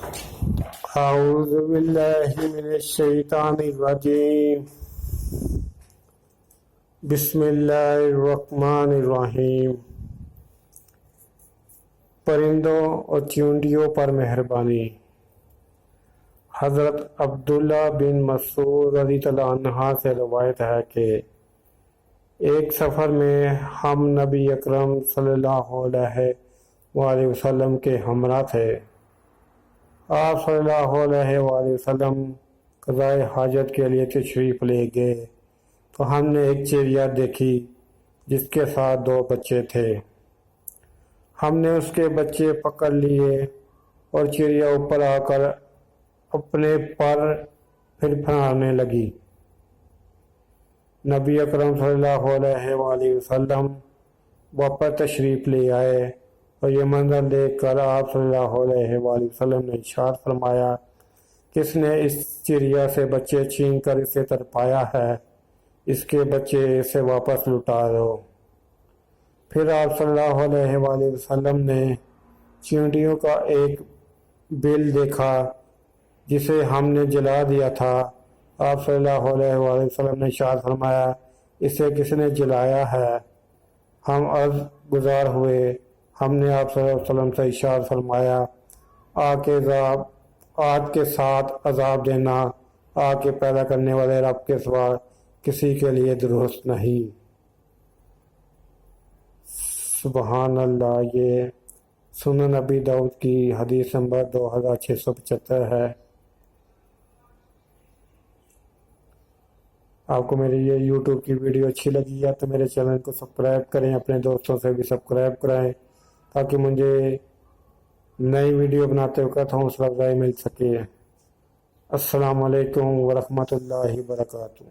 اعوذ باللہ من الشیطان الرجیم بسم اللہ الرحمن الرحیم۔ پرندوں اور چیونٹیوں پر مہربانی۔ حضرت عبداللہ بن مسعود رضی اللہ عنہ سے روایت ہے کہ ایک سفر میں ہم نبی اکرم صلی اللہ علیہ وآلہ وسلم کے ہمراہ تھے۔ آپ صلی اللہ علیہ وآلہ وسلم قضائے حاجت کے لیے تشریف لے گئے تو ہم نے ایک چڑیا دیکھی جس کے ساتھ 2 بچے تھے۔ ہم نے اس کے بچے پکڑ لیے اور چڑیا اوپر آ کر اپنے پر پھرپھرانے لگی۔ نبی اکرم صلی اللہ علیہ وآلہ وسلم واپس تشریف لے آئے اور یہ منظر دیکھ کر آپ صلی اللہ علیہ وآلہ وسلم نے ارشاد فرمایا، کس نے اس چڑیا سے بچے چھین کر اسے تڑپایا ہے، اس کے بچے اسے واپس لوٹا دو۔ پھر آپ صلی اللہ علیہ وآلہ وسلم نے چیونٹیوں کا ایک بل دیکھا جسے ہم نے جلا دیا تھا۔ آپ صلی اللہ علیہ وآلہ وسلم نے ارشاد فرمایا، اسے کس نے جلایا ہے؟ ہم عرض گزار ہوئے۔ ہم نے آپ صلی اللہ علیہ وسلم سے ارشاد فرمایا، آگ کے ساتھ عذاب دینا آگ کے پیدا کرنے والے رب کے سوا کسی کے لیے درست نہیں۔ سبحان اللہ۔ یہ سنن نبی داؤد کی حدیث نمبر 2675 ہے۔ آپ کو میری یہ یوٹیوب کی ویڈیو اچھی لگی ہے تو میرے چینل کو سبسکرائب کریں، اپنے دوستوں سے بھی سبسکرائب کرائیں تاکہ مجھے نئی ویڈیو بناتے وقت حوصلہ افزائی مل سکے۔ السلام علیکم ورحمۃ اللہ وبرکاتہ۔